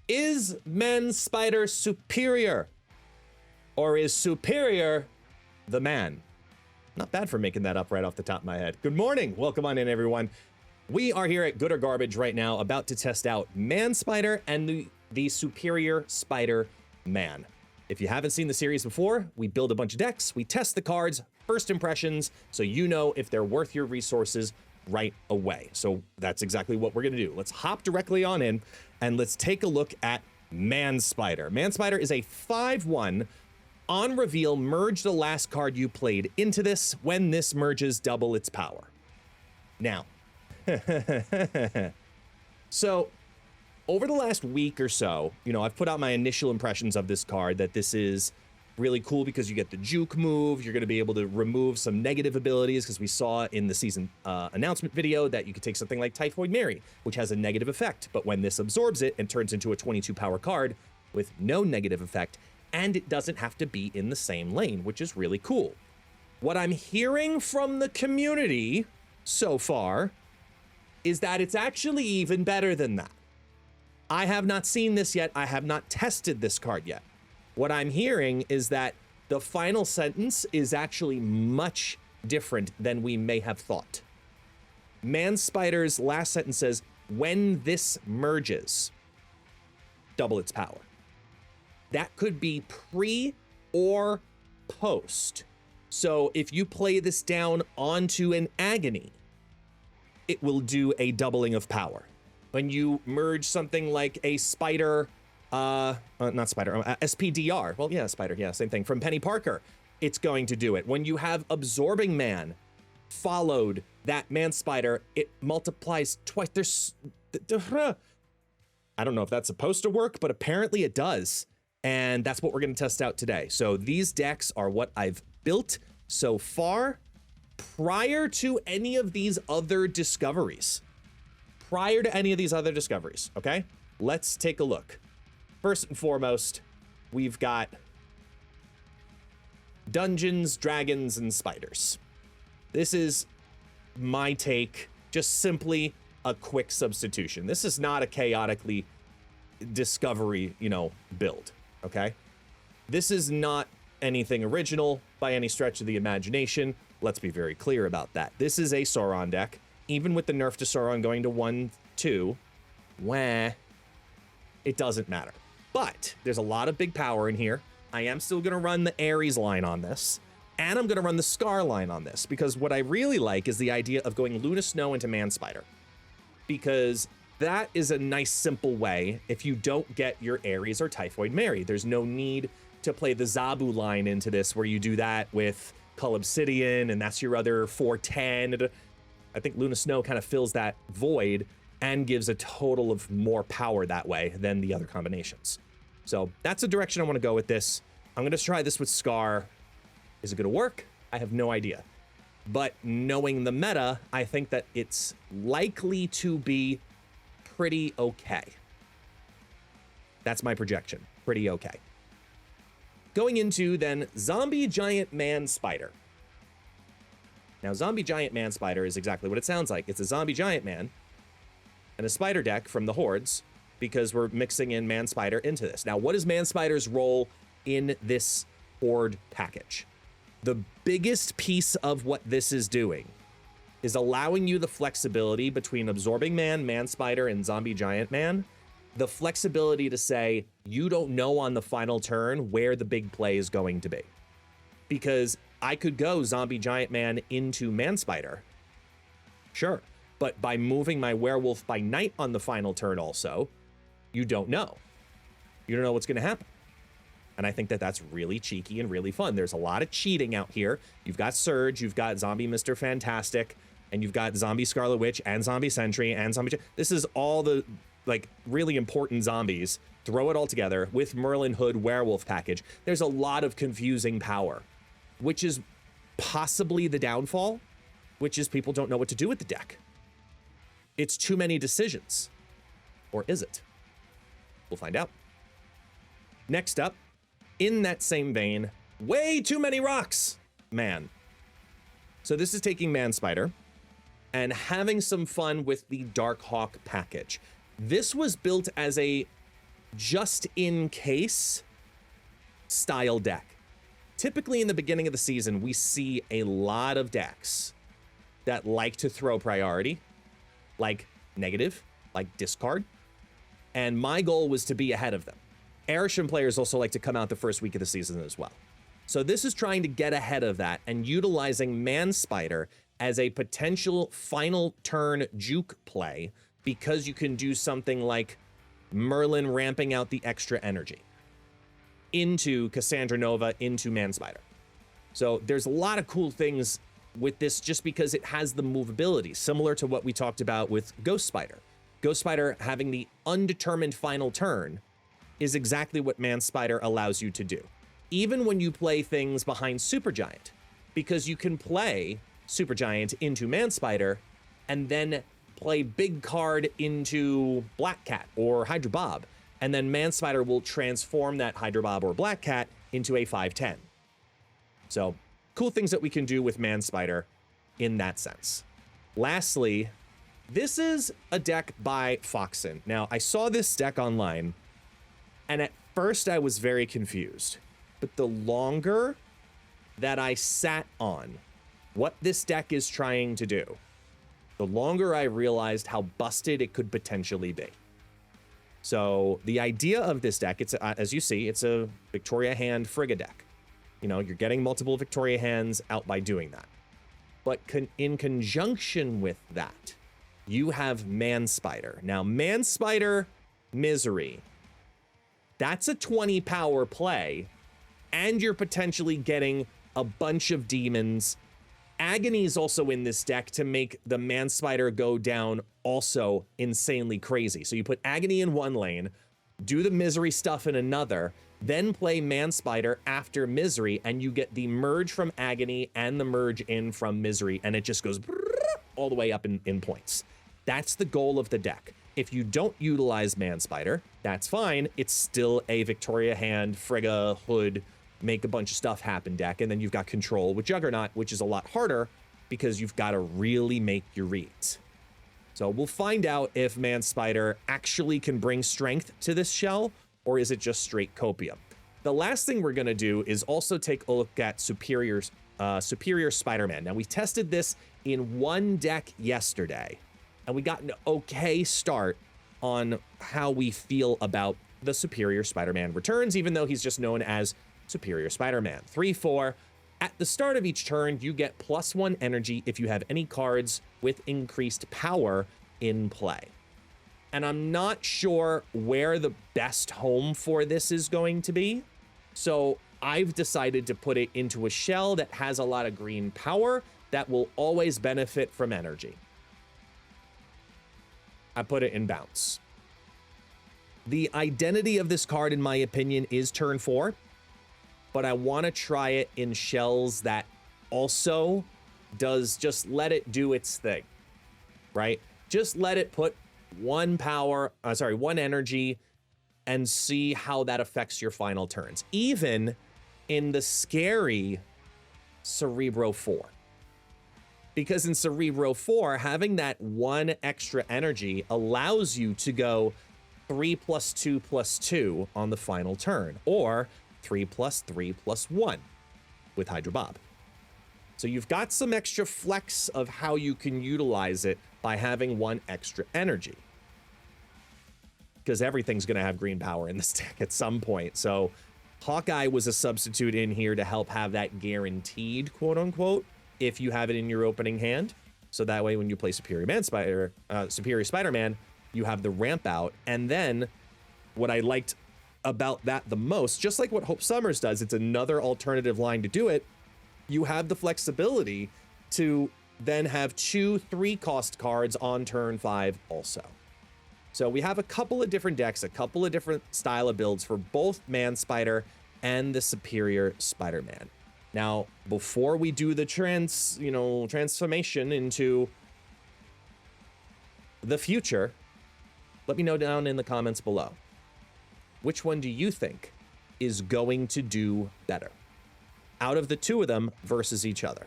Is Man Spider superior? Or is superior the man? Not bad for making that up right off the top of my head. Good morning. Welcome on in, everyone. We are here at Good or Garbage right now, about to test out Man Spider and the superior Spider-Man. If you haven't seen the series before, we build a bunch of decks, we test the cards, first impressions, so you know if they're worth your resources right away. So that's exactly what we're gonna do. Let's hop directly on in and let's take a look at Man Spider. Man Spider is a 5/1. On reveal, merge the last card you played into this. When this merges, double its power. Now, so over the last week or so, I've put out my initial impressions of this card, that this is really cool because you get the juke move. You're going to be able to remove some negative abilities, because we saw in the season announcement video that you could take something like Typhoid Mary, which has a negative effect. But when this absorbs it and turns into a 22 power card with no negative effect, and it doesn't have to be in the same lane, which is really cool. What I'm hearing from the community so far is that it's actually even better than that. I have not seen this yet. I have not tested this card yet. What I'm hearing is that the final sentence is actually much different than we may have thought. Man Spider's last sentence says, when this merges, double its power. That could be pre or post. So if you play this down onto an Agony, it will do a doubling of power. When you merge something like a Spider, not Spider, SPDR, well, yeah, Spider, yeah, same thing, from Penny Parker, it's going to do it. When you have Absorbing Man followed that Man Spider, it multiplies twice. There's, I don't know if that's supposed to work, but apparently it does. And that's what we're going to test out today. So these decks are what I've built so far prior to any of these other discoveries. Okay? Let's take a look. First and foremost, we've got Dungeons, Dragons, and Spiders. This is my take, just simply a quick substitution. This is not a chaotically discovery, build. Okay, this is not anything original by any stretch of the imagination. Let's be very clear about that. This is a Sauron deck. Even with the nerf to Sauron going to 1/2, it doesn't matter. But there's a lot of big power in here. I am still going to run the Ares line on this, and I'm going to run the Scar line on this, because what I really like is the idea of going Luna Snow into Man Spider, because that is a nice, simple way. If you don't get your Ares or Typhoid Mary, there's no need to play the Zabu line into this, where you do that with Cull Obsidian, and that's your other 4/10. I think Luna Snow kind of fills that void and gives a total of more power that way than the other combinations. So that's the direction I want to go with this. I'm going to try this with Scar. Is it going to work? I have no idea. But knowing the meta, I think that it's likely to be pretty okay. That's my projection. Pretty okay. Going into then Zombie Giant Man Spider. Now, Zombie Giant Man Spider is exactly what it sounds like. It's a Zombie Giant Man and a Spider deck from the Hordes, because we're mixing in Man Spider into this. Now, what is Man Spider's role in this Horde package? The biggest piece of what this is doing is allowing you the flexibility between Absorbing Man, Man Spider, and Zombie Giant Man. The flexibility to say, you don't know on the final turn where the big play is going to be. Because I could go Zombie Giant Man into Man Spider. Sure. But by moving my Werewolf by Night on the final turn also, you don't know. You don't know what's going to happen. And I think that that's really cheeky and really fun. There's a lot of cheating out here. You've got Surge, you've got Zombie Mr. Fantastic, and you've got Zombie Scarlet Witch and Zombie Sentry and Zombie... This is all the, really important zombies. Throw it all together with Merlin Hood Werewolf package. There's a lot of confusing power, which is possibly the downfall, which is people don't know what to do with the deck. It's too many decisions. Or is it? We'll find out. Next up, in that same vein, way too many rocks, man. So this is taking Man Spider and having some fun with the Dark Hawk package. This was built as a just in case style deck. Typically in the beginning of the season, we see a lot of decks that like to throw priority, like negative, like discard. And my goal was to be ahead of them. Arishem players also like to come out the first week of the season as well. So this is trying to get ahead of that and utilizing Man-Spider as a potential final turn juke play, because you can do something like Merlin ramping out the extra energy into Cassandra Nova, into Man-Spider. So there's a lot of cool things with this just because it has the movability, similar to what we talked about with Ghost Spider. Ghost Spider having the undetermined final turn is exactly what Man-Spider allows you to do. Even when you play things behind Supergiant, because you can play Supergiant into Man-Spider and then play big card into Black Cat or Hydra Bob, and then Man-Spider will transform that Hydra Bob or Black Cat into a 5/10. So cool things that we can do with Man-Spider in that sense. Lastly, this is a deck by Foxen. Now, I saw this deck online, and at first I was very confused. But the longer that I sat on what this deck is trying to do, the longer I realized how busted it could potentially be. So the idea of this deck, it's as you see, it's a Victoria Hand Frigga deck. You know, you're getting multiple Victoria Hands out by doing that. But in conjunction with that, you have Man-Spider. Now, Man-Spider Misery, that's a 20 power play, and you're potentially getting a bunch of demons. Agony is also in this deck to make the Man-Spider go down also insanely crazy. So you put Agony in one lane, do the Misery stuff in another, then play Man-Spider after Misery, and you get the merge from Agony and the merge in from Misery, and it just goes all the way up in points. That's the goal of the deck. If you don't utilize Man-Spider, that's fine. It's still a Victoria Hand, Frigga, Hood, make a bunch of stuff happen deck, and then you've got control with Juggernaut, which is a lot harder because you've got to really make your reads. So we'll find out if Man-Spider actually can bring strength to this shell, or is it just straight copium. The last thing we're going to do is also take a look at Superior Spider-Man. Now, we tested this in one deck yesterday, and we got an okay start on how we feel about the Superior Spider-Man returns, even though he's just known as Superior Spider-Man. 3/4. At the start of each turn, you get +1 energy if you have any cards with increased power in play. And I'm not sure where the best home for this is going to be. So I've decided to put it into a shell that has a lot of green power that will always benefit from energy. I put it in bounce. The identity of this card, in my opinion, is turn 4. But I want to try it in shells that also does just let it do its thing, right? Just let it put one energy and see how that affects your final turns. Even in the scary Cerebro 4. Because in Cerebro 4, having that one extra energy allows you to go 3+2+2 on the final turn, or 3+3+1 with Hydra Bob. So you've got some extra flex of how you can utilize it by having one extra energy. Because everything's going to have green power in this deck at some point. So Hawkeye was a substitute in here to help have that guaranteed, quote unquote, if you have it in your opening hand. So that way when you play Superior Spider-Man, you have the ramp out. And then what I liked about that the most, just like what Hope Summers does, it's another alternative line to do it. You have the flexibility to then have 2 3-cost cards on turn 5 also. So we have a couple of different decks, a couple of different style of builds for both Man-Spider and the Superior Spider-Man. Now, before we do the transformation into the future, let me know down in the comments below. Which one do you think is going to do better out of the two of them versus each other?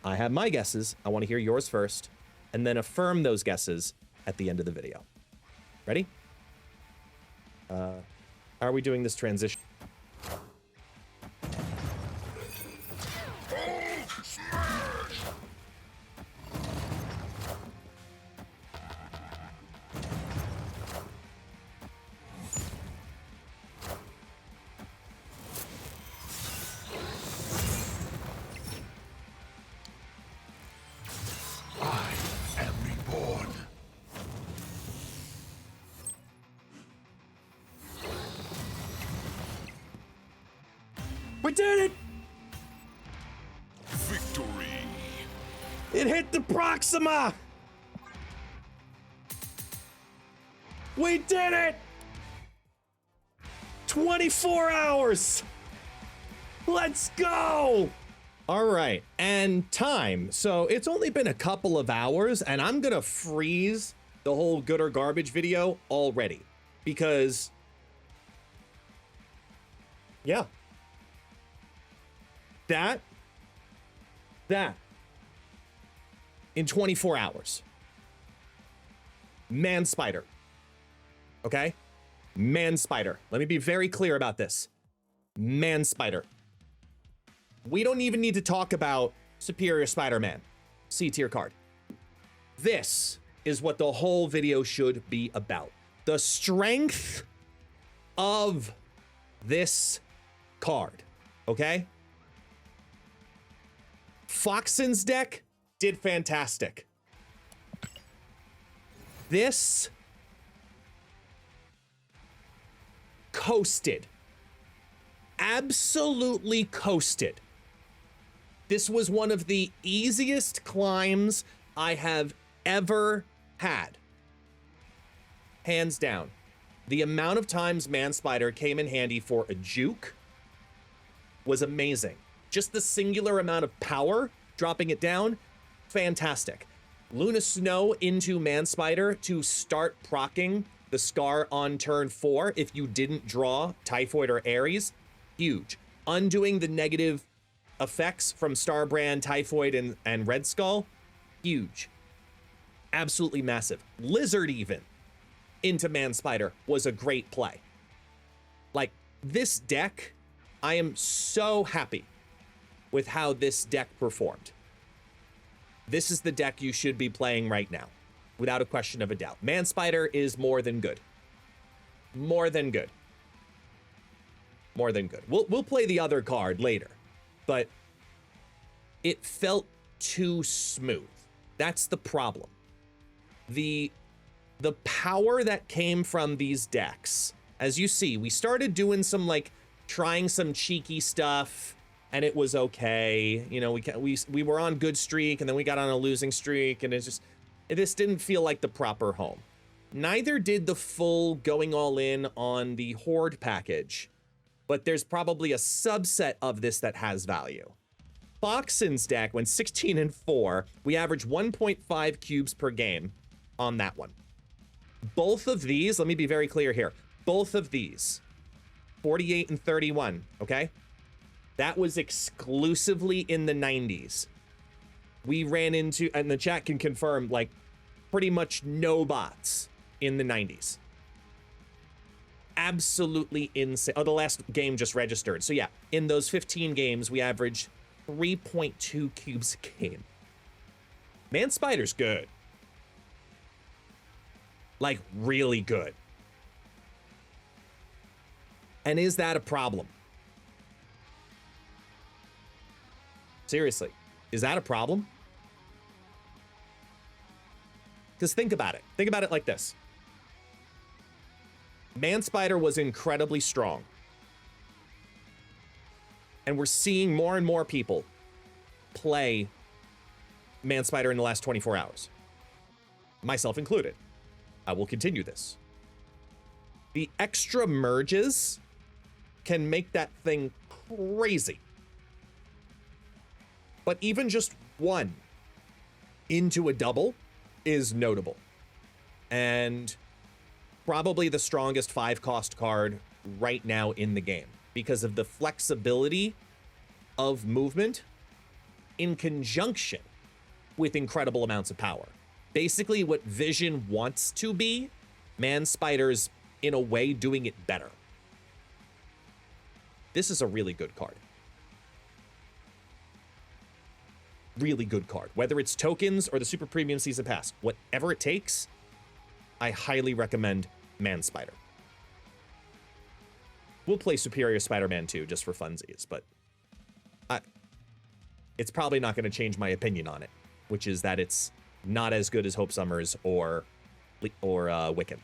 I have my guesses. I want to hear yours first, and then affirm those guesses at the end of the video. Ready? Are we doing this transition? We did it! Victory! It hit the Proxima! We did it! 24 hours! Let's go! All right, and time. So it's only been a couple of hours, and I'm gonna freeze the whole good or garbage video already. Because, yeah. That in 24 hours. Man spider. Okay? Man spider. Let me be very clear about this. Man spider. We don't even need to talk about Superior Spider-Man. C tier card. This is what the whole video should be about. The strength of this card. Okay? Foxen's deck did fantastic. This coasted. Absolutely coasted. This was one of the easiest climbs I have ever had. Hands down. The amount of times Man Spider came in handy for a juke was amazing. Just the singular amount of power, dropping it down, fantastic. Luna Snow into Man Spider to start proccing the Scar on turn 4 if you didn't draw Typhoid or Ares, huge. Undoing the negative effects from Starbrand, Typhoid, and Red Skull, huge. Absolutely massive. Lizard even into Man Spider was a great play. Like, this deck, I am so happy with how this deck performed. This is the deck you should be playing right now, without a question of a doubt. Man Spider is more than good. More than good. More than good. We'll play the other card later, but it felt too smooth. That's the problem. The power that came from these decks, as you see, we started doing some, like, trying some cheeky stuff, and it was okay. You know, we were on good streak, and then we got on a losing streak, and this didn't feel like the proper home. Neither did the full going all in on the Horde package, but there's probably a subset of this that has value. Foxen's deck went 16-4. We averaged 1.5 cubes per game on that one. Both of these, let me be very clear here. Both of these, 48 and 31, okay? That was exclusively in the 90s. We ran into, and the chat can confirm, like, pretty much no bots in the 90s. Absolutely insane. Oh, the last game just registered. So yeah, in those 15 games, we averaged 3.2 cubes a game. Man Spider's good. Like, really good. And is that a problem? Seriously, is that a problem? Because think about it. Think about it like this. Man Spider was incredibly strong. And we're seeing more and more people play Man Spider in the last 24 hours. Myself included. I will continue this. The extra merges can make that thing crazy. But even just one into a double is notable. And probably the strongest 5-cost card right now in the game because of the flexibility of movement in conjunction with incredible amounts of power. Basically what Vision wants to be, Man Spider's in a way doing it better. This is a really good card. Really good card. Whether it's tokens or the super premium season pass, whatever it takes, I highly recommend Man Spider. We'll play Superior Spider-Man 2 just for funsies, but it's probably not going to change my opinion on it, which is that it's not as good as Hope Summers or Wiccan.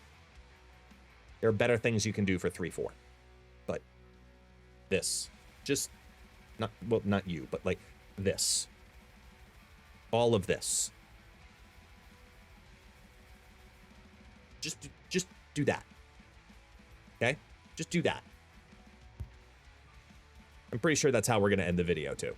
There are better things you can do for 3-4. But this, just, not you, but like this. All of this. Just do that. Okay? Just do that. I'm pretty sure that's how we're going to end the video too.